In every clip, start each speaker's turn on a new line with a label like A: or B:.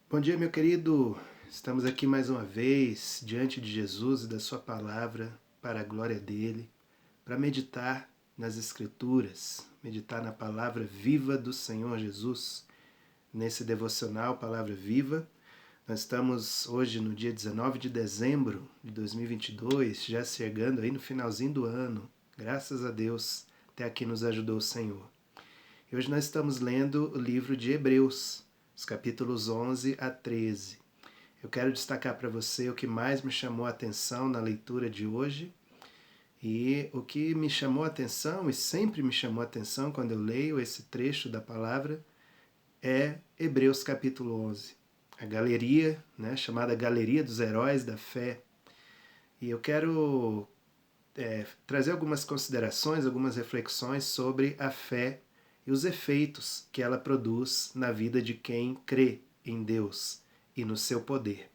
A: Bom dia, meu querido. Estamos aqui mais uma vez diante de Jesus e da Sua palavra, para a glória dele, para meditar nas Escrituras, meditar na palavra viva do Senhor Jesus. Nesse devocional, Palavra Viva, nós estamos hoje no dia 19 de dezembro de 2022, já chegando aí no finalzinho do ano. Graças a Deus, até aqui nos ajudou o Senhor. E hoje nós estamos lendo o livro de Hebreus, os capítulos 11 a 13. Eu quero destacar para você o que mais me chamou a atenção na leitura de hoje. E o que me chamou a atenção, e sempre me chamou a atenção quando eu leio esse trecho da palavra, é Hebreus capítulo 11. A galeria, né, chamada Galeria dos Heróis da Fé. E eu quero trazer algumas considerações, algumas reflexões sobre a fé e os efeitos que ela produz na vida de quem crê em Deus e no seu poder.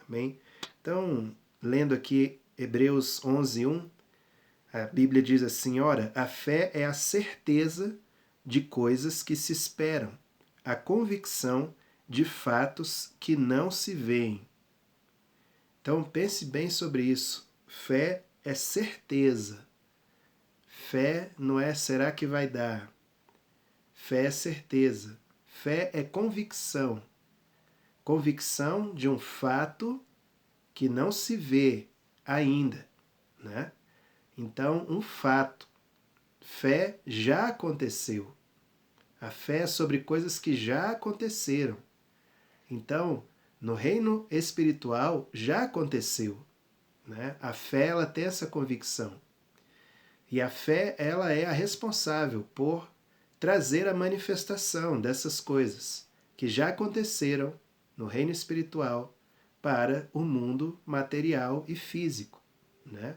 A: Amém? Então, lendo aqui Hebreus 11:1, a Bíblia diz assim: ora, a fé é a certeza de coisas que se esperam, a convicção de fatos que não se veem. Então, pense bem sobre isso. Fé é certeza. Fé não é será que vai dar. Fé é certeza. Fé é convicção. Convicção de um fato que não se vê ainda, né? Então, um fato. Fé já aconteceu. A fé é sobre coisas que já aconteceram. Então, no reino espiritual já aconteceu, né? A fé ela tem essa convicção. E a fé ela é a responsável por trazer a manifestação dessas coisas que já aconteceram no reino espiritual para o mundo material e físico, né?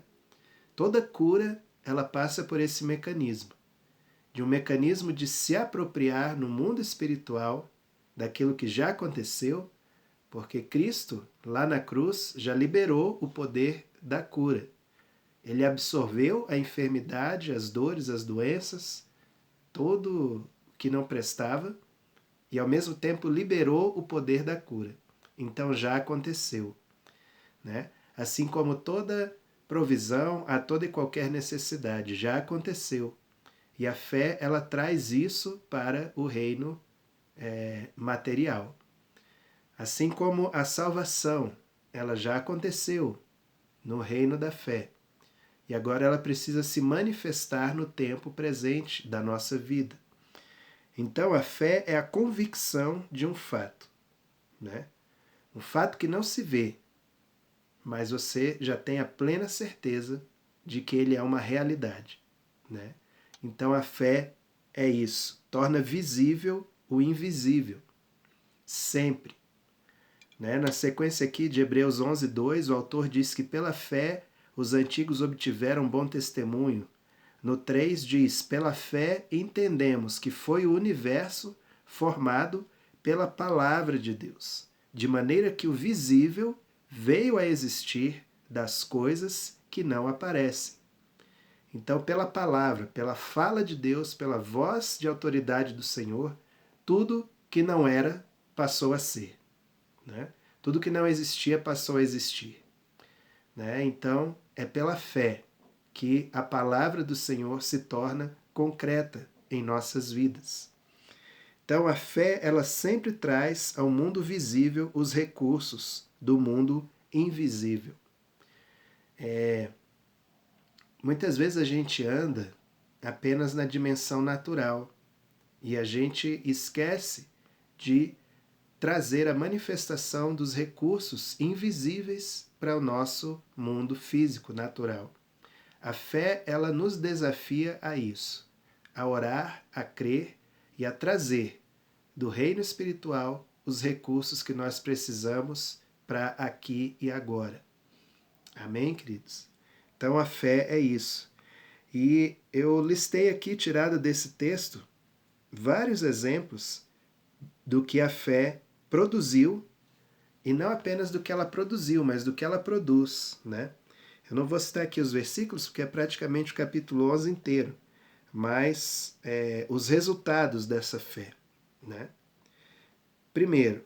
A: Toda cura ela passa por esse mecanismo, de um mecanismo de se apropriar no mundo espiritual daquilo que já aconteceu, porque Cristo, lá na cruz, já liberou o poder da cura. Ele absorveu a enfermidade, as dores, as doenças, tudo que não prestava, e ao mesmo tempo liberou o poder da cura. Então já aconteceu, né? Assim como toda provisão a toda e qualquer necessidade já aconteceu. E a fé ela traz isso para o reino material. Assim como a salvação ela já aconteceu no reino da fé. E agora ela precisa se manifestar no tempo presente da nossa vida. Então a fé é a convicção de um fato, né? Um fato que não se vê, mas você já tem a plena certeza de que ele é uma realidade, né? Então a fé é isso, torna visível o invisível, sempre. Né? Na sequência aqui de Hebreus 11:2, o autor diz que pela fé os antigos obtiveram bom testemunho. No 3 diz: pela fé entendemos que foi o universo formado pela palavra de Deus, de maneira que o visível veio a existir das coisas que não aparecem. Então, pela palavra, pela fala de Deus, pela voz de autoridade do Senhor, tudo que não era passou a ser, né? Tudo que não existia passou a existir, né? Então, é pela fé que a palavra do Senhor se torna concreta em nossas vidas. Então, a fé, ela sempre traz ao mundo visível os recursos do mundo invisível. Muitas vezes a gente anda apenas na dimensão natural e a gente esquece de trazer a manifestação dos recursos invisíveis para o nosso mundo físico natural. A fé, ela nos desafia a isso, a orar, a crer e a trazer do reino espiritual os recursos que nós precisamos para aqui e agora. Amém, queridos? Então a fé é isso. E eu listei aqui, tirado desse texto, vários exemplos do que a fé produziu, e não apenas do que ela produziu, mas do que ela produz, né? Eu não vou citar aqui os versículos, porque é praticamente o capítulo 11 inteiro, mas os resultados dessa fé, né? Primeiro,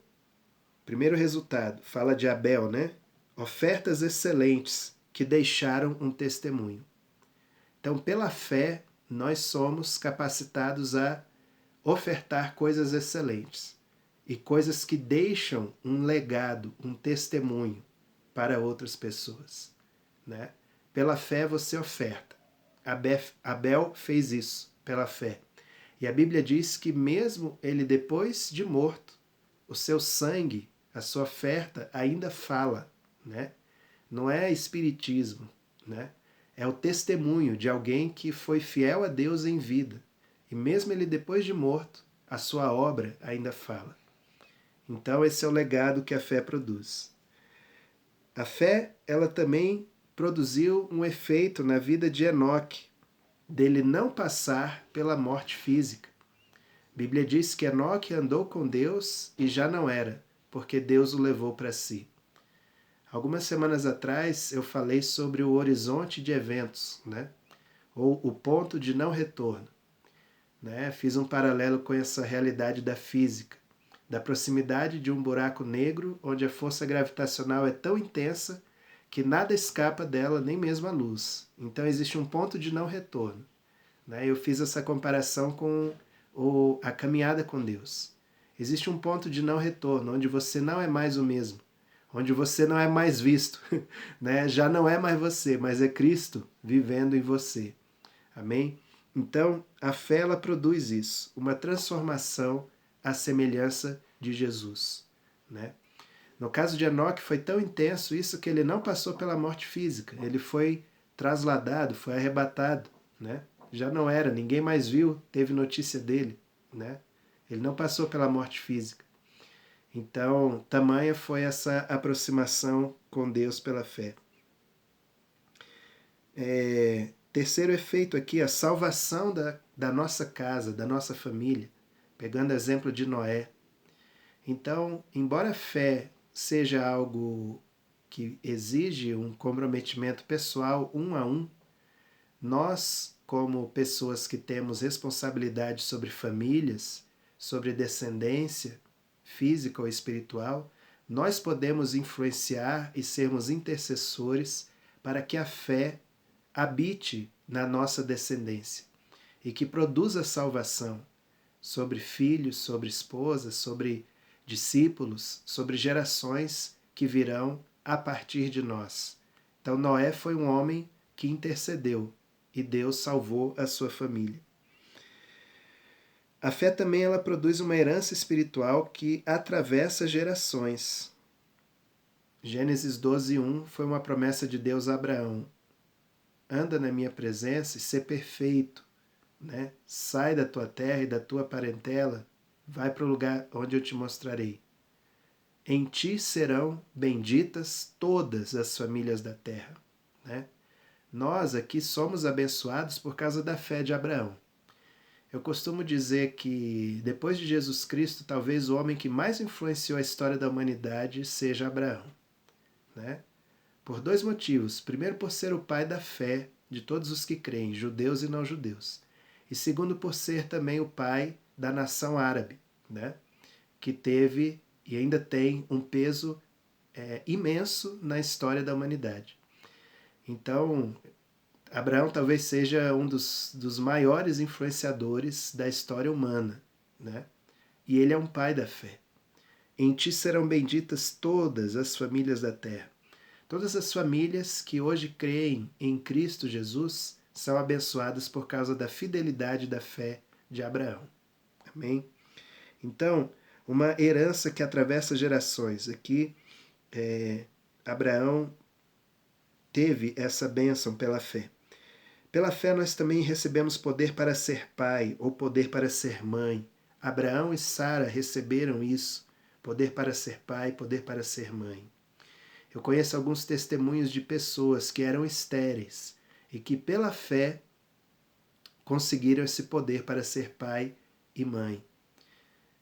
A: Primeiro resultado, fala de Abel, né? Ofertas excelentes que deixaram um testemunho. Então, pela fé, nós somos capacitados a ofertar coisas excelentes e coisas que deixam um legado, um testemunho para outras pessoas, né? Pela fé você oferta. Abel fez isso pela fé. E a Bíblia diz que mesmo ele depois de morto, o seu sangue, a sua oferta ainda fala, né? Não é espiritismo, né? É o testemunho de alguém que foi fiel a Deus em vida. E mesmo ele depois de morto, a sua obra ainda fala. Então esse é o legado que a fé produz. A fé, ela também produziu um efeito na vida de Enoque, dele não passar pela morte física. A Bíblia diz que Enoque andou com Deus e já não era, porque Deus o levou para si. Algumas semanas atrás eu falei sobre o horizonte de eventos, né? Ou o ponto de não retorno. Né? Fiz um paralelo com essa realidade da física, da proximidade de um buraco negro onde a força gravitacional é tão intensa que nada escapa dela, nem mesmo a luz. Então existe um ponto de não retorno. Né? Eu fiz essa comparação com a caminhada com Deus. Existe um ponto de não retorno, onde você não é mais o mesmo, onde você não é mais visto, né? Já não é mais você, mas é Cristo vivendo em você. Amém? Então, a fé ela produz isso, uma transformação à semelhança de Jesus, né? No caso de Enoque foi tão intenso isso que ele não passou pela morte física, ele foi trasladado, foi arrebatado, né? Já não era, ninguém mais viu, teve notícia dele, né? Ele não passou pela morte física. Então, tamanha foi essa aproximação com Deus pela fé. Terceiro efeito aqui, a salvação da nossa casa, da nossa família, pegando exemplo de Noé. Então, embora a fé seja algo que exige um comprometimento pessoal, um a um, nós, como pessoas que temos responsabilidade sobre famílias, sobre descendência física ou espiritual, nós podemos influenciar e sermos intercessores para que a fé habite na nossa descendência e que produza salvação sobre filhos, sobre esposas, sobre discípulos, sobre gerações que virão a partir de nós. Então Noé foi um homem que intercedeu e Deus salvou a sua família. A fé também ela produz uma herança espiritual que atravessa gerações. Gênesis 12:1 foi uma promessa de Deus a Abraão. Anda na minha presença e ser perfeito, né? Sai da tua terra e da tua parentela, vai para o lugar onde eu te mostrarei. Em ti serão benditas todas as famílias da terra, né? Nós aqui somos abençoados por causa da fé de Abraão. Eu costumo dizer que depois de Jesus Cristo, talvez o homem que mais influenciou a história da humanidade seja Abraão, né? Por dois motivos. Primeiro, por ser o pai da fé de todos os que creem, judeus e não judeus. E segundo, por ser também o pai da nação árabe, né? Que teve e ainda tem um peso imenso na história da humanidade. Então, Abraão talvez seja um dos maiores influenciadores da história humana, né? E ele é um pai da fé. Em ti serão benditas todas as famílias da terra. Todas as famílias que hoje creem em Cristo Jesus são abençoadas por causa da fidelidade da fé de Abraão. Amém? Então, uma herança que atravessa gerações. Aqui, Abraão teve essa bênção pela fé. Pela fé nós também recebemos poder para ser pai ou poder para ser mãe. Abraão e Sara receberam isso, poder para ser pai, poder para ser mãe. Eu conheço alguns testemunhos de pessoas que eram estéreis e que pela fé conseguiram esse poder para ser pai e mãe.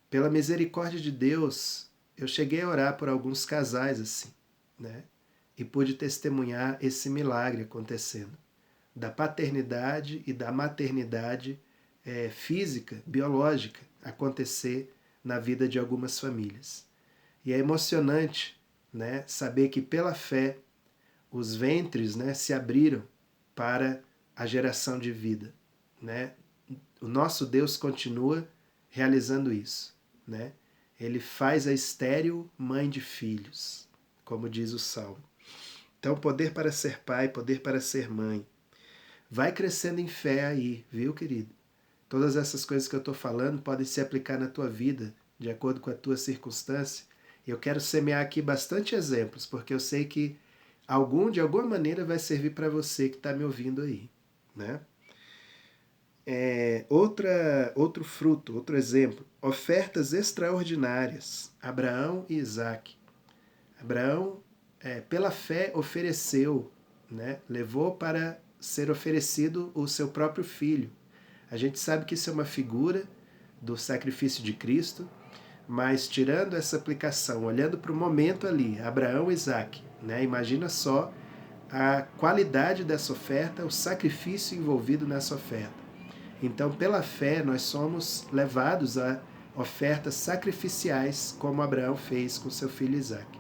A: Pela misericórdia de Deus, eu cheguei a orar por alguns casais assim, né? E pude testemunhar esse milagre acontecendo. Da paternidade e da maternidade física, biológica, acontecer na vida de algumas famílias. E é emocionante, né, saber que pela fé os ventres, né, se abriram para a geração de vida, né? O nosso Deus continua realizando isso, né? Ele faz a estéril mãe de filhos, como diz o Salmo. Então, poder para ser pai, poder para ser mãe. Vai crescendo em fé aí, viu, querido? Todas essas coisas que eu estou falando podem se aplicar na tua vida, de acordo com a tua circunstância. Eu quero semear aqui bastante exemplos, porque eu sei que algum, de alguma maneira, vai servir para você que está me ouvindo aí, né? Outro fruto, outro exemplo, ofertas extraordinárias. Abraão e Isaac. Abraão, pela fé, ofereceu, né? Levou para ser oferecido o seu próprio filho. A gente sabe que isso é uma figura do sacrifício de Cristo, mas tirando essa aplicação, olhando para o momento ali, Abraão e Isaac, né? Imagina só a qualidade dessa oferta, o sacrifício envolvido nessa oferta. Então, pela fé, nós somos levados a ofertas sacrificiais, como Abraão fez com seu filho Isaac.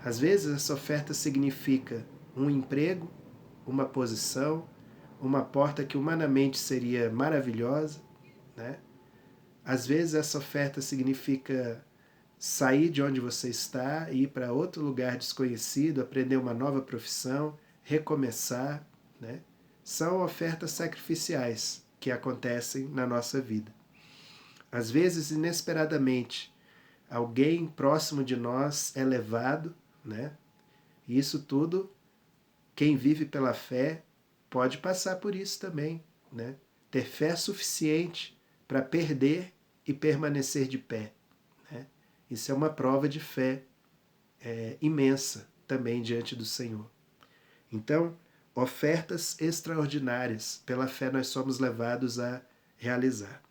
A: Às vezes, essa oferta significa um emprego, uma posição, uma porta que humanamente seria maravilhosa, né? Às vezes, essa oferta significa sair de onde você está e ir para outro lugar desconhecido, aprender uma nova profissão, recomeçar, né? São ofertas sacrificiais que acontecem na nossa vida. Às vezes, inesperadamente, alguém próximo de nós é levado, né? E isso tudo, quem vive pela fé pode passar por isso também, né? Ter fé suficiente para perder e permanecer de pé, né? Isso é uma prova de fé imensa também diante do Senhor. Então, ofertas extraordinárias, pela fé nós somos levados a realizar.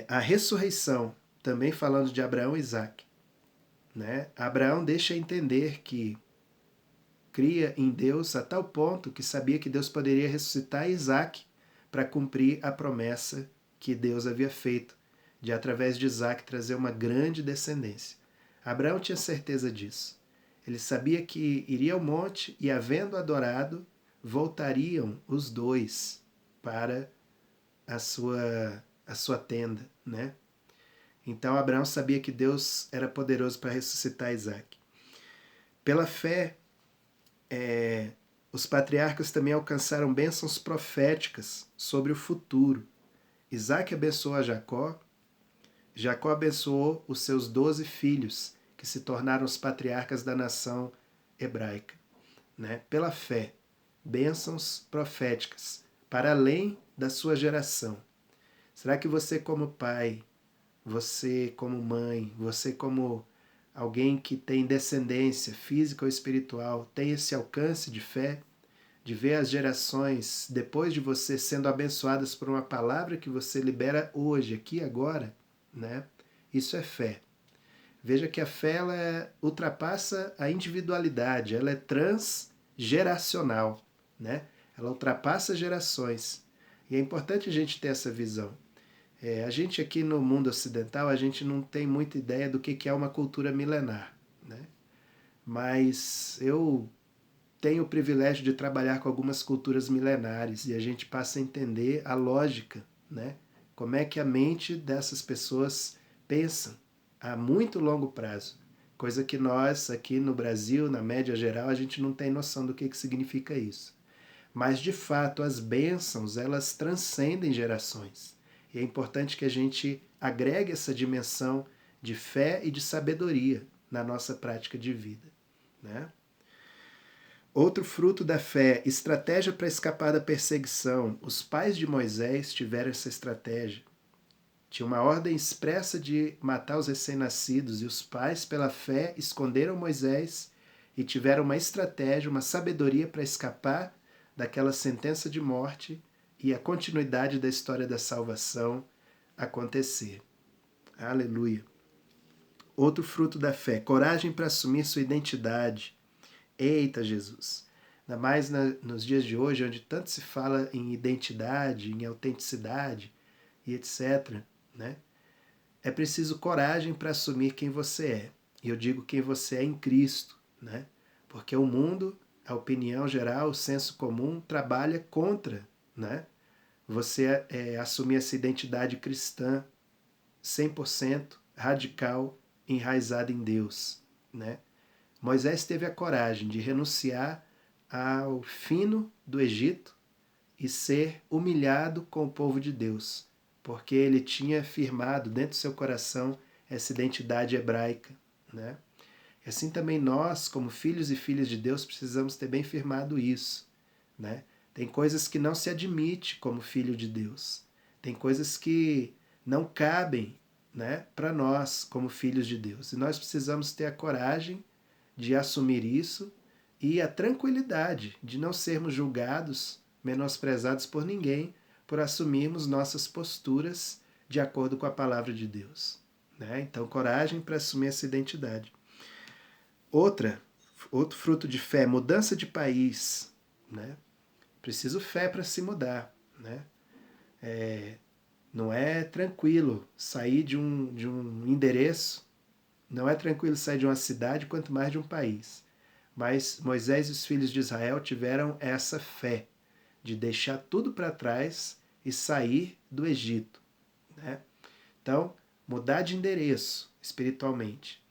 A: A ressurreição, também falando de Abraão e Isaac, né? Abraão deixa entender que cria em Deus a tal ponto que sabia que Deus poderia ressuscitar Isaac para cumprir a promessa que Deus havia feito, de através de Isaac trazer uma grande descendência. Abraão tinha certeza disso. Ele sabia que iria ao monte e, havendo adorado, voltariam os dois para a sua tenda, né? Então Abraão sabia que Deus era poderoso para ressuscitar Isaac. Pela fé, os patriarcas também alcançaram bênçãos proféticas sobre o futuro. Isaac abençoou a Jacó, Jacó abençoou os seus 12 filhos, que se tornaram os patriarcas da nação hebraica, né? Pela fé, bênçãos proféticas, para além da sua geração. Será que você como pai, você como mãe, você como alguém que tem descendência física ou espiritual, tem esse alcance de fé, de ver as gerações depois de você sendo abençoadas por uma palavra que você libera hoje, aqui agora, né? Isso é fé. Veja que a fé ela ultrapassa a individualidade, ela é transgeracional, né? Ela ultrapassa gerações. E é importante a gente ter essa visão. A gente aqui no mundo ocidental, a gente não tem muita ideia do que é uma cultura milenar, né? Mas eu tenho o privilégio de trabalhar com algumas culturas milenares e a gente passa a entender a lógica, né? Como é que a mente dessas pessoas pensa a muito longo prazo, coisa que nós aqui no Brasil, na média geral, a gente não tem noção do que significa isso. Mas de fato as bênçãos elas transcendem gerações e é importante que a gente agregue essa dimensão de fé e de sabedoria na nossa prática de vida, né? Outro fruto da fé, estratégia para escapar da perseguição. Os pais de Moisés tiveram essa estratégia. Tinha uma ordem expressa de matar os recém-nascidos e os pais, pela fé, esconderam Moisés e tiveram uma estratégia, uma sabedoria para escapar daquela sentença de morte e a continuidade da história da salvação acontecer. Aleluia. Outro fruto da fé, coragem para assumir sua identidade. Eita, Jesus! Ainda mais nos dias de hoje, onde tanto se fala em identidade, em autenticidade e etc., né? é preciso coragem para assumir quem você é. E eu digo quem você é em Cristo, né? Porque o mundo, a opinião geral, o senso comum trabalha contra, né? Você assumir essa identidade cristã 100% radical, enraizada em Deus, né? Moisés teve a coragem de renunciar ao fino do Egito e ser humilhado com o povo de Deus, porque ele tinha firmado dentro do seu coração essa identidade hebraica, né? E assim também nós, como filhos e filhas de Deus, precisamos ter bem firmado isso, né? Tem coisas que não se admite como filho de Deus. Tem coisas que não cabem, né, para nós como filhos de Deus. E nós precisamos ter a coragem de assumir isso e a tranquilidade de não sermos julgados, menosprezados por ninguém, por assumirmos nossas posturas de acordo com a palavra de Deus, né? Então, coragem para assumir essa identidade. Outro fruto de fé, mudança de país, né? Preciso fé para se mudar, né? Não é tranquilo sair de um endereço, não é tranquilo sair de uma cidade, quanto mais de um país. Mas Moisés e os filhos de Israel tiveram essa fé de deixar tudo para trás e sair do Egito, né? Então, mudar de endereço espiritualmente.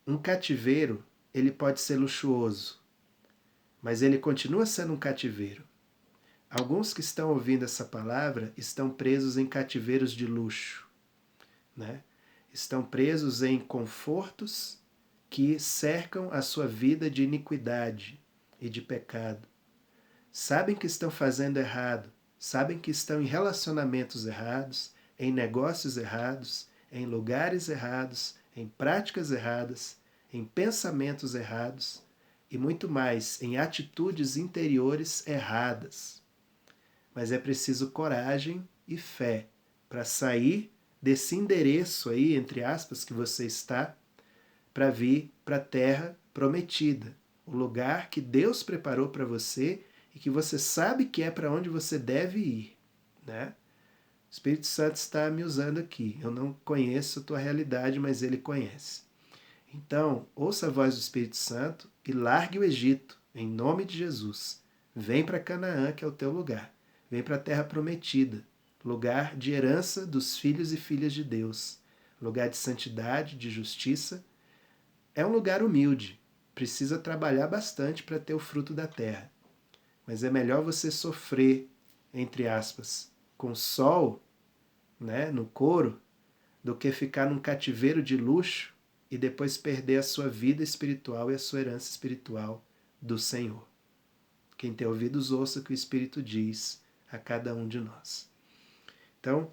A: Um cativeiro, ele pode ser luxuoso, mas ele continua sendo um cativeiro. Alguns que estão ouvindo essa palavra estão presos em cativeiros de luxo, né? Estão presos em confortos que cercam a sua vida de iniquidade e de pecado. Sabem que estão fazendo errado, sabem que estão em relacionamentos errados, em negócios errados, em lugares errados, em práticas erradas, em pensamentos errados e muito mais, em atitudes interiores erradas. Mas é preciso coragem e fé para sair desse endereço aí, entre aspas, que você está, para vir para a terra prometida, o lugar que Deus preparou para você e que você sabe que é para onde você deve ir, né? O Espírito Santo está me usando aqui. Eu não conheço a tua realidade, mas ele conhece. Então, ouça a voz do Espírito Santo e largue o Egito, em nome de Jesus. Vem para Canaã, que é o teu lugar. Vem para a terra prometida, lugar de herança dos filhos e filhas de Deus, lugar de santidade, de justiça. É um lugar humilde, precisa trabalhar bastante para ter o fruto da terra. Mas é melhor você sofrer, entre aspas, com sol, né, no couro, do que ficar num cativeiro de luxo e depois perder a sua vida espiritual e a sua herança espiritual do Senhor. Quem tem ouvidos, ouça o que o Espírito diz a cada um de nós. Então,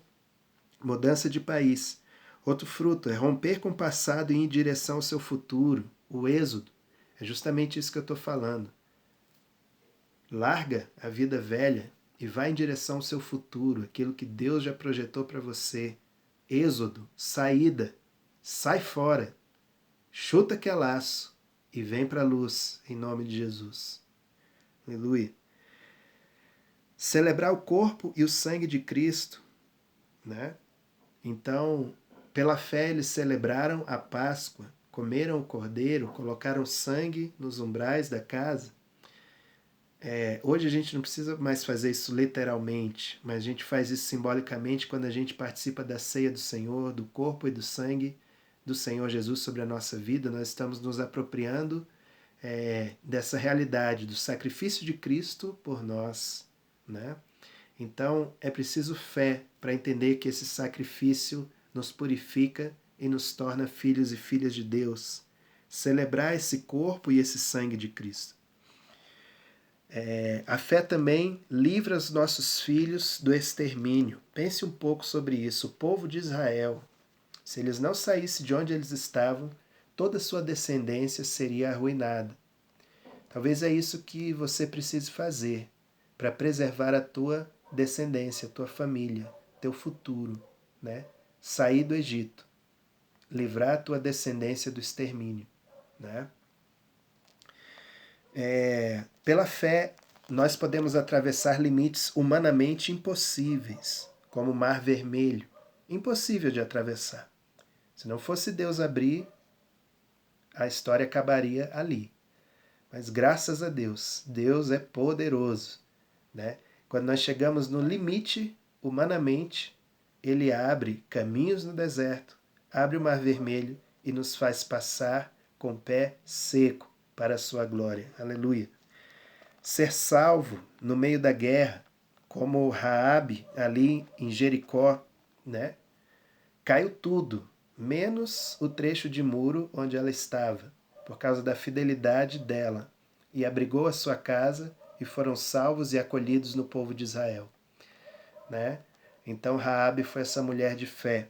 A: mudança de país. Outro fruto é romper com o passado e ir em direção ao seu futuro, o êxodo. É justamente isso que eu estou falando. Larga a vida velha e vai em direção ao seu futuro, aquilo que Deus já projetou para você. Êxodo, saída, sai fora, chuta que é laço e vem para a luz, em nome de Jesus. Aleluia. Celebrar o corpo e o sangue de Cristo, né? Então, pela fé eles celebraram a Páscoa, comeram o cordeiro, colocaram sangue nos umbrais da casa. Hoje a gente não precisa mais fazer isso literalmente, mas a gente faz isso simbolicamente quando a gente participa da ceia do Senhor, do corpo e do sangue do Senhor Jesus sobre a nossa vida. Nós estamos nos apropriando dessa realidade do sacrifício de Cristo por nós, né? Então é preciso fé para entender que esse sacrifício nos purifica e nos torna filhos e filhas de Deus. Celebrar esse corpo e esse sangue de Cristo. A fé também livra os nossos filhos do extermínio. Pense um pouco sobre isso. O povo de Israel, se eles não saíssem de onde eles estavam, toda a sua descendência seria arruinada. Talvez é isso que você precise fazer para preservar a tua descendência, a tua família, teu futuro, né? Sair do Egito, livrar a tua descendência do extermínio, né? Pela fé, nós podemos atravessar limites humanamente impossíveis, como o Mar Vermelho. impossível de atravessar. Se não fosse Deus abrir, a história acabaria ali. Mas graças a Deus, Deus é poderoso, né? Quando nós chegamos no limite, humanamente, Ele abre caminhos no deserto, abre o Mar Vermelho e nos faz passar com o pé seco para a sua glória. Aleluia. Ser salvo no meio da guerra, como Raabe ali em Jericó, né? Caiu tudo, menos o trecho de muro onde ela estava, por causa da fidelidade dela, e abrigou a sua casa e foram salvos e acolhidos no povo de Israel, né? Então Raabe foi essa mulher de fé.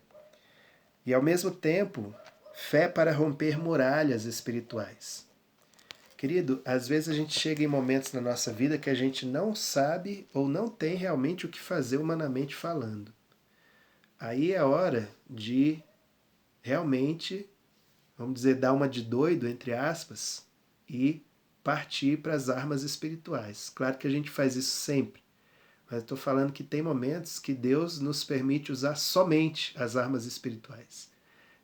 A: E ao mesmo tempo, fé para romper muralhas espirituais. Querido, às vezes a gente chega em momentos na nossa vida que a gente não sabe ou não tem realmente o que fazer humanamente falando. Aí é hora de realmente, vamos dizer, dar uma de doido, entre aspas, e partir para as armas espirituais. Claro que a gente faz isso sempre, mas estou falando que tem momentos que Deus nos permite usar somente as armas espirituais.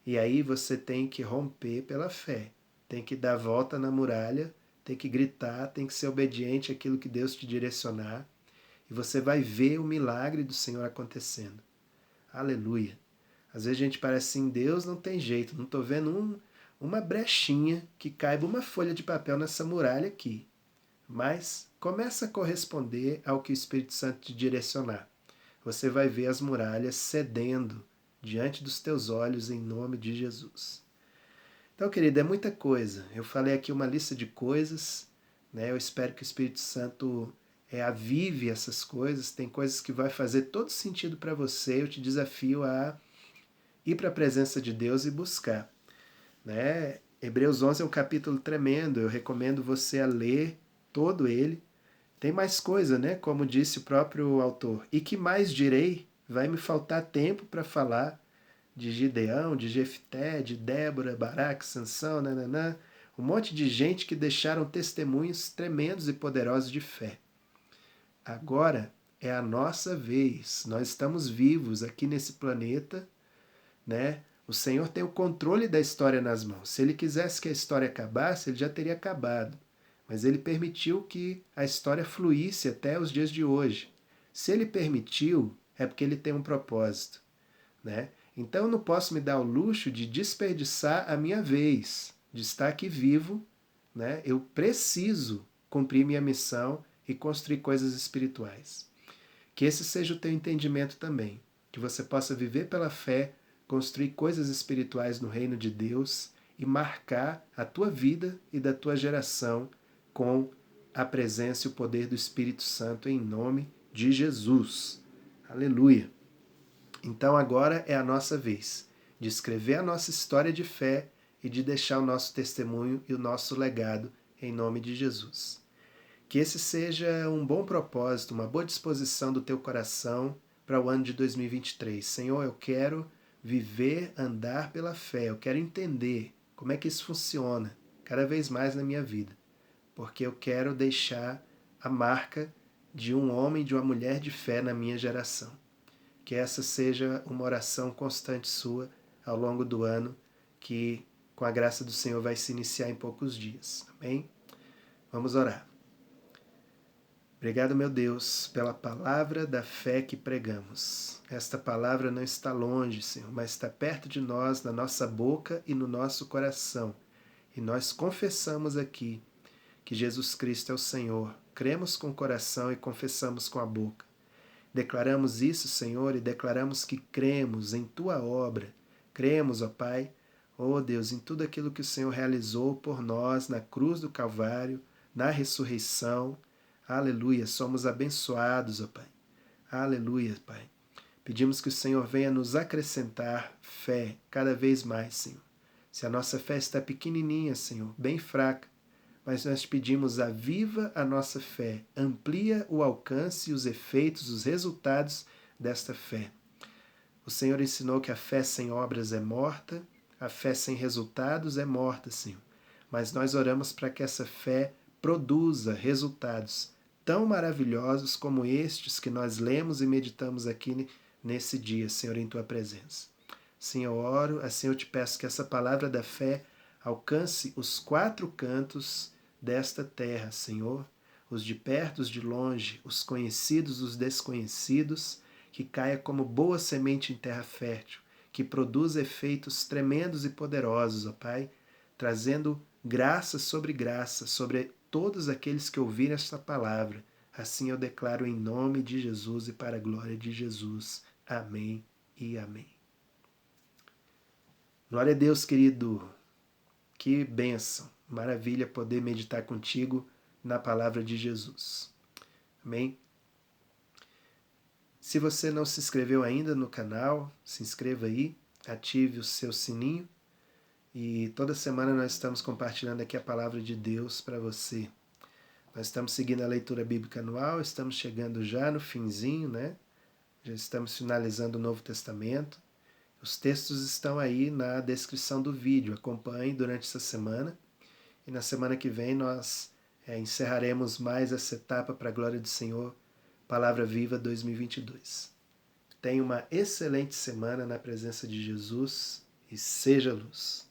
A: E aí você tem que romper pela fé, tem que dar volta na muralha, tem que gritar, tem que ser obediente àquilo que Deus te direcionar, e você vai ver o milagre do Senhor acontecendo. Aleluia! Às vezes a gente parece assim, Deus não tem jeito, não estou vendo uma brechinha que caiba uma folha de papel nessa muralha aqui. Mas começa a corresponder ao que o Espírito Santo te direcionar. Você vai ver as muralhas cedendo diante dos teus olhos em nome de Jesus. Então, querido, é muita coisa. Eu falei aqui uma lista de coisas, né? Eu espero que o Espírito Santo avive essas coisas. Tem coisas que vai fazer todo sentido para você. Eu te desafio a ir para a presença de Deus e buscar, né? Hebreus 11 é um capítulo tremendo. Eu recomendo você a ler todo ele. Tem mais coisa, né? Como disse o próprio autor. E que mais direi? Vai me faltar tempo para falar de Gideão, de Jefté, de Débora, Baraque, Sansão, nananã. Um monte de gente que deixaram testemunhos tremendos e poderosos de fé. Agora é a nossa vez. Nós estamos vivos aqui nesse planeta, né? O Senhor tem o controle da história nas mãos. Se Ele quisesse que a história acabasse, Ele já teria acabado. Mas Ele permitiu que a história fluísse até os dias de hoje. Se Ele permitiu, é porque Ele tem um propósito, né? Então eu não posso me dar o luxo de desperdiçar a minha vez, de estar aqui vivo, né? Eu preciso cumprir minha missão e construir coisas espirituais. Que esse seja o teu entendimento também, que você possa viver pela fé, construir coisas espirituais no reino de Deus e marcar a tua vida e da tua geração com a presença e o poder do Espírito Santo em nome de Jesus. Aleluia! Então agora é a nossa vez de escrever a nossa história de fé e de deixar o nosso testemunho e o nosso legado em nome de Jesus. Que esse seja um bom propósito, uma boa disposição do teu coração para o ano de 2023. Senhor, eu quero viver, andar pela fé, eu quero entender como é que isso funciona cada vez mais na minha vida, porque eu quero deixar a marca de um homem, de uma mulher de fé na minha geração. Que essa seja uma oração constante sua ao longo do ano, que com a graça do Senhor vai se iniciar em poucos dias. Amém? Vamos orar. Obrigado, meu Deus, pela palavra da fé que pregamos. Esta palavra não está longe, Senhor, mas está perto de nós, na nossa boca e no nosso coração. E nós confessamos aqui que Jesus Cristo é o Senhor. Cremos com o coração e confessamos com a boca. Declaramos isso, Senhor, e declaramos que cremos em Tua obra. Cremos, ó Pai, ó Deus, em tudo aquilo que o Senhor realizou por nós na cruz do Calvário, na ressurreição. Aleluia, somos abençoados, ó Pai. Aleluia, Pai. Pedimos que o Senhor venha nos acrescentar fé cada vez mais, Senhor. Se a nossa fé está pequenininha, Senhor, bem fraca, mas nós pedimos aviva a nossa fé, amplia o alcance, os efeitos, os resultados desta fé. O Senhor ensinou que a fé sem obras é morta, a fé sem resultados é morta, Senhor. Mas nós oramos para que essa fé produza resultados tão maravilhosos como estes que nós lemos e meditamos aqui nesse dia, Senhor, em Tua presença. Assim eu oro, assim eu te peço que essa palavra da fé alcance os 4 cantos desta terra, Senhor, os de perto, os de longe, os conhecidos, os desconhecidos, que caia como boa semente em terra fértil, que produza efeitos tremendos e poderosos, ó Pai, trazendo graça sobre todos aqueles que ouvirem esta palavra. Assim eu declaro em nome de Jesus e para a glória de Jesus. Amém e amém. Glória a Deus, querido. Que bênção, maravilha poder meditar contigo na palavra de Jesus. Amém? Se você não se inscreveu ainda no canal, se inscreva aí, ative o seu sininho e toda semana nós estamos compartilhando aqui a palavra de Deus para você. Nós estamos seguindo a leitura bíblica anual, estamos chegando já no finzinho, né? Já estamos finalizando o Novo Testamento. Os textos estão aí na descrição do vídeo, acompanhe durante essa semana. E na semana que vem nós encerraremos mais essa etapa para a glória do Senhor, Palavra Viva 2022. Tenha uma excelente semana na presença de Jesus e seja luz.